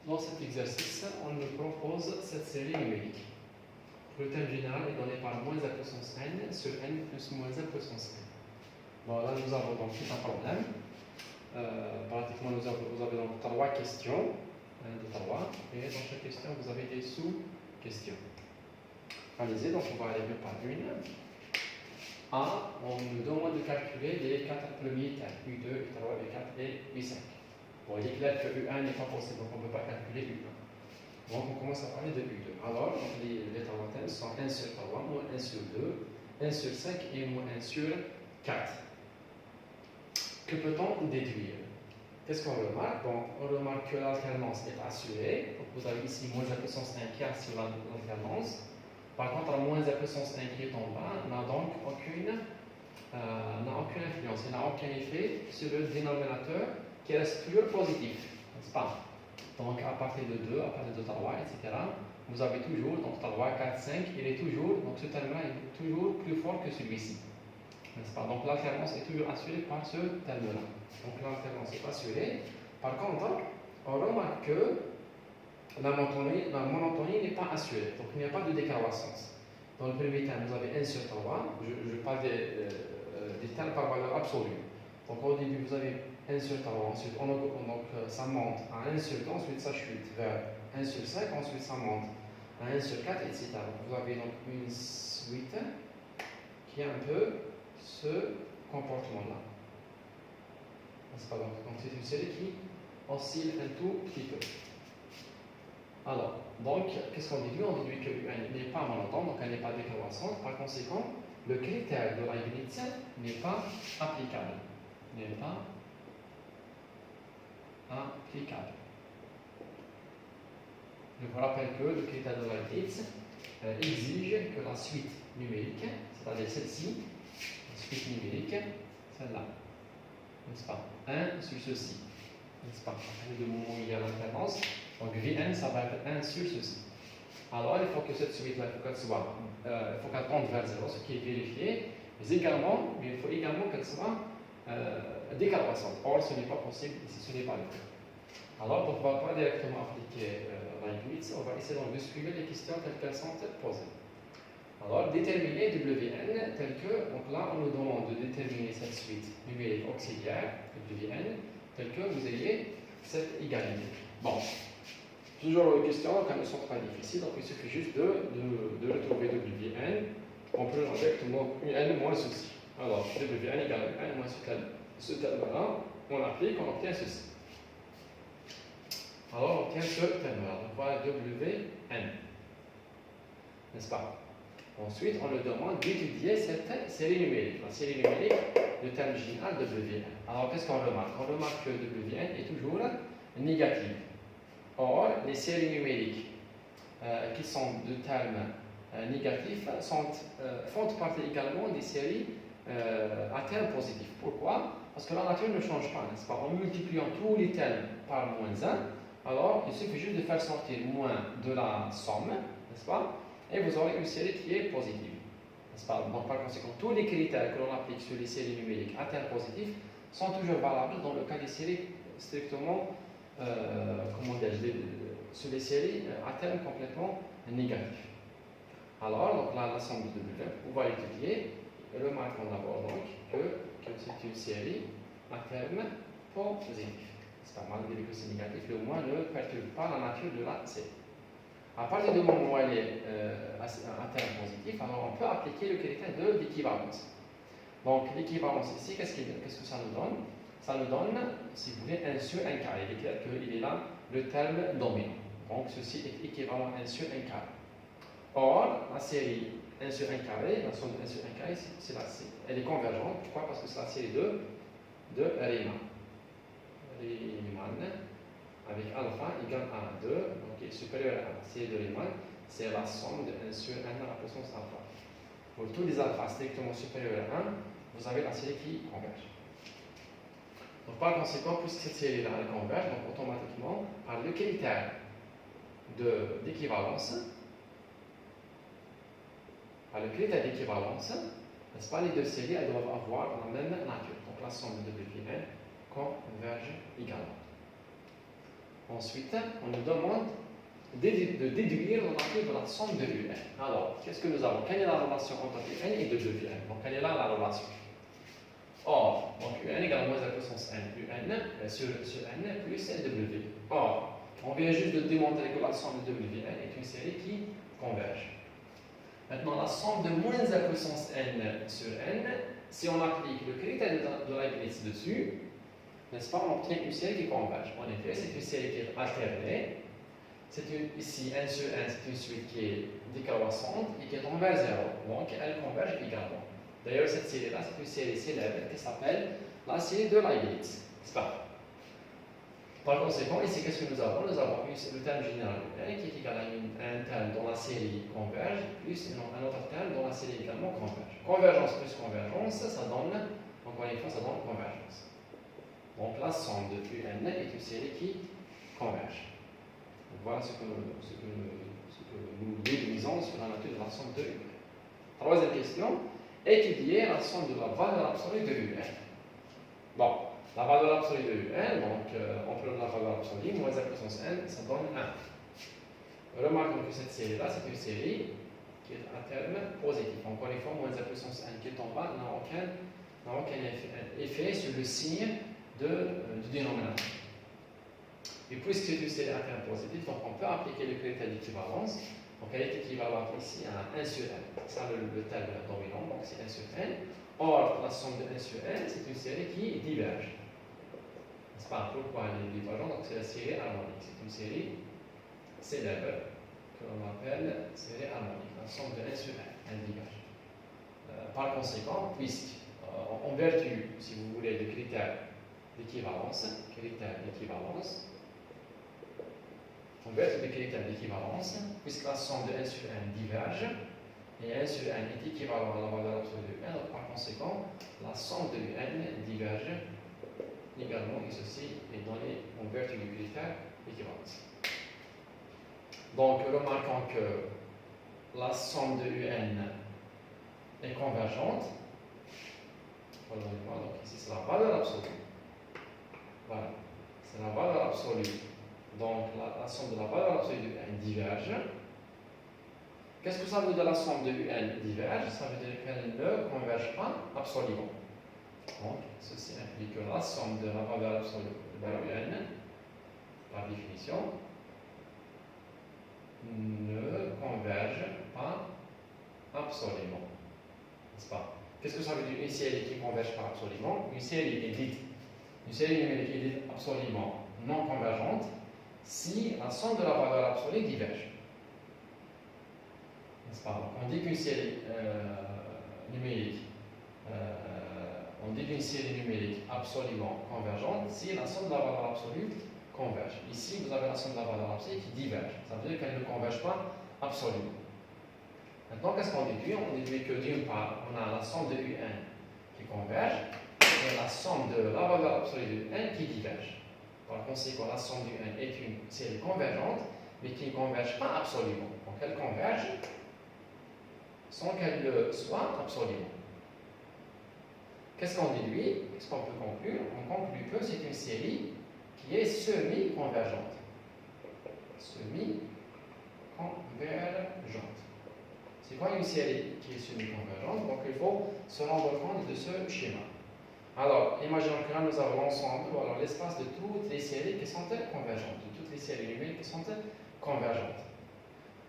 Dans cet exercice, on nous propose cette série numérique. Le terme général est donné par moins a puissance n sur n plus moins a puissance n. Bon, là, nous avons donc tout un problème. Pratiquement, vous avez donc 3 questions. 1, 2, 3. Et dans chaque question, vous avez des sous-questions. Allez-y, donc on va aller une par une. A, on nous demande de calculer les 4 premiers termes, U2, U3, U4 et U5. Bon, il est clair que U1 n'est pas possible, donc on ne peut pas calculer U1. Donc on commence à parler de U2. Alors, les termes sont 1 sur 3, moins 1 sur 2, 1 sur 5 et moins 1 sur 4. Que peut-on déduire? Qu'est-ce qu'on remarque? Bon, on remarque que l'alternance est assurée. Donc vous avez ici moins a puissance 1 qui assure l'alternance. Par contre, à moins a puissance 1 qui est en bas, n'a donc aucune influence, il n'a aucun effet sur le dénominateur qui reste toujours positif, n'est-ce pas? Donc à partir de 2, à partir de 3, etc., vous avez toujours, donc 3, 4, 5, il est toujours, donc ce terme-là est toujours plus fort que celui-ci, n'est-ce pas? Donc l'alternance est toujours assurée par ce terme-là. Donc l'alternance est assurée. Par contre, on remarque que la monotonie n'est pas assurée, donc il n'y a pas de décroissance. Dans le premier terme, vous avez 1 sur 3, je parle des termes par valeur absolue. Donc au début, vous avez 1 sur 3, ensuite ça monte à 1 sur 2, ensuite ça chute vers 1 sur 5, ensuite ça monte à 1 sur 4, etc. Vous avez donc une suite qui a un peu ce comportement-là. N'est-ce pas? Donc c'est une série qui oscille un tout petit peu. Alors, donc, qu'est-ce qu'on déduit? On déduit qu'elle n'est pas monotone, donc elle n'est pas décroissante. Par conséquent, le critère de Leibniz n'est pas applicable. N'est pas applicable. Je vous rappelle que le critère de Leibniz exige que la suite numérique, c'est-à-dire celle-ci, la suite numérique, celle-là, n'est-ce pas? 1 sur ceci, n'est-ce pas? À partir du moment où il y a l'alternance, donc Vn, ça va être 1 sur ceci. Alors, il faut que cette suite-là, il faut qu'elle tende vers 0, ce qui est vérifié, mais il faut également qu'elle soit décroissante. Or, ce n'est pas possible ici, ce n'est pas le cas. Alors, on ne va pas directement appliquer Leibniz, on va essayer donc de suivre les questions telles qu'elles sont posées. Alors, déterminer Wn tel que, donc là, on nous demande de déterminer cette suite numérique auxiliaire, Wn, tel que vous ayez cette égalité. Bon, toujours les questions, quand elles ne sont pas difficiles, donc il suffit juste de retrouver Wn, on peut directement n moins ceci. Alors, Wn égale n moins ce terme-là, on l'applique, on obtient ceci. Alors, on obtient ce terme-là, donc voilà Wn, n'est-ce pas? Ensuite, on le demande d'étudier cette série numérique. La série numérique, le terme général Wn. Alors, qu'est-ce qu'on remarque? On remarque que Wn est toujours négatif. Or, les séries numériques qui sont de termes négatifs font partie également des séries à termes positifs. Pourquoi? Parce que la nature ne change pas, n'est-ce pas? En multipliant tous les termes par moins 1, alors il suffit juste de faire sortir moins de la somme, n'est-ce pas? Et vous aurez une série qui est positive, n'est-ce pas? Donc par conséquent, tous les critères que l'on applique sur les séries numériques à termes positifs sont toujours valables dans le cas des séries strictement sur les séries à terme complètement négatif. Alors, donc là, la somme de W, on va étudier. Remarquons d'abord donc que c'est une série à terme positif. C'est pas malgré que c'est négatif, le moins ne perturbe pas la nature de la série. À partir du moment où elle est à terme positif, alors on peut appliquer le critère de l'équivalence. Donc l'équivalence ici, qu'est-ce que ça nous donne? Ça nous donne, si vous voulez, 1 sur 1 carré. Il est clair qu'il est là le terme dominant. Donc ceci est équivalent à 1 sur 1 carré. Or, la série 1 sur 1 carré, la somme de 1 sur 1 carré, elle est convergente. Pourquoi? Parce que c'est la série de Riemann. Riemann avec alpha égale à 2, donc qui est supérieur à la série de Riemann, c'est la somme de 1 sur 1 à la puissance alpha. Pour tous les alphas strictement supérieurs à 1, vous avez la série qui converge. Donc par conséquent, puisque cette série-là converge, donc automatiquement, par le critère d'équivalence, n'est-ce pas, les deux séries elles doivent avoir la même nature. Donc la somme de Wn converge également. Ensuite, on nous demande de déduire la nature de la somme de UN. Alors, qu'est-ce que nous avons? Quelle est la relation entre UN et 2UN? Donc, quelle est là la relation? Or, donc UN égale moins la puissance n, UN sur n plus W. Or, on vient juste de démontrer que la somme de WN est une série qui converge. Maintenant, la somme de moins la puissance n sur n, si on applique le critère de Leibniz dessus, n'est-ce pas, on obtient une série qui converge. En effet, c'est une série qui est alternée. Ici, n sur n, c'est une suite qui est décroissante et qui tombe vers 0. Donc, elle converge également. D'ailleurs, cette série-là, c'est une série célèbre qui s'appelle la série de Leibniz. N'est-ce pas? Par conséquent, ici, qu'est-ce que nous avons? Nous avons le terme général n qui est égal à un terme dont la série converge, plus un autre terme dont la série également converge. Convergence plus convergence, ça donne, encore une fois, ça donne convergence. Donc, la somme de UN est une série qui converge. Donc, voilà ce que nous déduisons sur la nature de la somme de UN. Troisième question, étudier la somme de la valeur absolue de UN. Bon, la valeur absolue de UN, donc on prend la valeur absolue, moins la puissance n, ça donne 1. Remarquons que cette série-là, c'est une série qui est à terme positif. Encore une fois, moins la puissance n qui est en bas n'a aucun effet sur le signe du dénominateur. Et puisque c'est une série à terme positif, donc on peut appliquer le critère d'équivalence. Donc elle est équivalente ici à 1 sur n. C'est ça le terme dominant, donc c'est 1 sur n. Or, la somme de 1 sur n, c'est une série qui diverge. N'est-ce pas? Pourquoi elle est divergente? Donc c'est la série harmonique. C'est une série célèbre que l'on appelle série harmonique. La somme de 1 sur n, elle diverge. Par conséquent, en vertu, si vous voulez, du critère d'équivalence, en vertu des critères d'équivalence, puisque la somme de n sur n diverge, et n sur n est équivalent à la valeur absolue de n, donc par conséquent, la somme de n diverge également, et ceci est donné en vertu du critère d'équivalence. Donc, remarquons que la somme de un est convergente. Pardonnez-moi, donc ici c'est la valeur absolue. Voilà, c'est la valeur absolue. Donc, la somme de la valeur absolue de n diverge. Qu'est-ce que ça veut dire la somme de un diverge? Ça veut dire qu'elle ne converge pas absolument. Donc, ceci implique que la somme de la valeur absolue de un, par définition, ne converge pas absolument. N'est-ce pas? Qu'est-ce que ça veut dire une série qui ne converge pas absolument? Une série numérique est dite absolument non convergente si la somme de la valeur absolue diverge. N'est-ce pas? Donc, on dit qu'une série numérique absolument convergente si la somme de la valeur absolue converge. Ici, vous avez la somme de la valeur absolue qui diverge. Ça veut dire qu'elle ne converge pas absolument. Maintenant, qu'est-ce qu'on déduit? On déduit que d'une part, on a la somme de un qui converge et la somme de la valeur absolue de n qui diverge. Par conséquent, la somme du n est une série convergente, mais qui ne converge pas absolument. Donc, elle converge sans qu'elle le soit absolument. Qu'est-ce qu'on déduit? Qu'est-ce qu'on peut conclure? On conclut que c'est une série qui est semi-convergente. Semi-convergente. C'est quoi une série qui est semi-convergente? Donc il faut se rendre compte de ce schéma. Alors, imaginons que là nous avons l'ensemble, ou alors l'espace de toutes les séries qui sont convergentes, de toutes les séries numériques qui sont convergentes.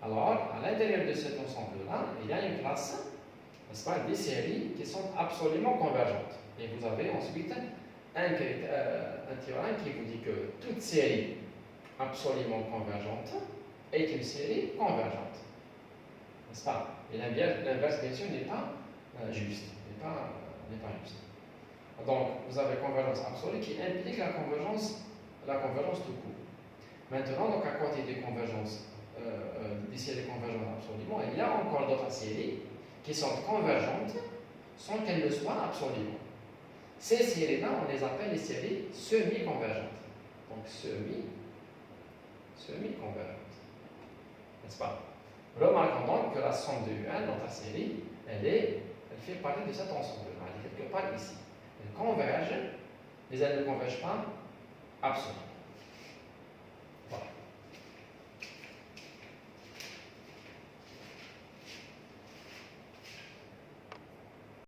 Alors, à l'intérieur de cet ensemble-là, il y a une classe, n'est-ce pas, des séries qui sont absolument convergentes. Et vous avez ensuite un théorème qui vous dit que toute série absolument convergente est une série convergente. N'est-ce pas? Et l'inverse, bien sûr, n'est pas juste. N'est pas juste. Donc, vous avez convergence absolue qui implique la convergence tout court. Maintenant, donc, à côté des convergences, des séries convergentes absolument, il y a encore d'autres séries qui sont convergentes sans qu'elles le soient absolument. Ces séries-là, on les appelle les séries semi-convergentes. Donc, semi-convergentes. N'est-ce pas? Remarquons donc que la somme de un, notre série, elle fait partie de cet ensemble-là. Elle est quelque part ici. Elle converge, mais elle ne converge pas absolument.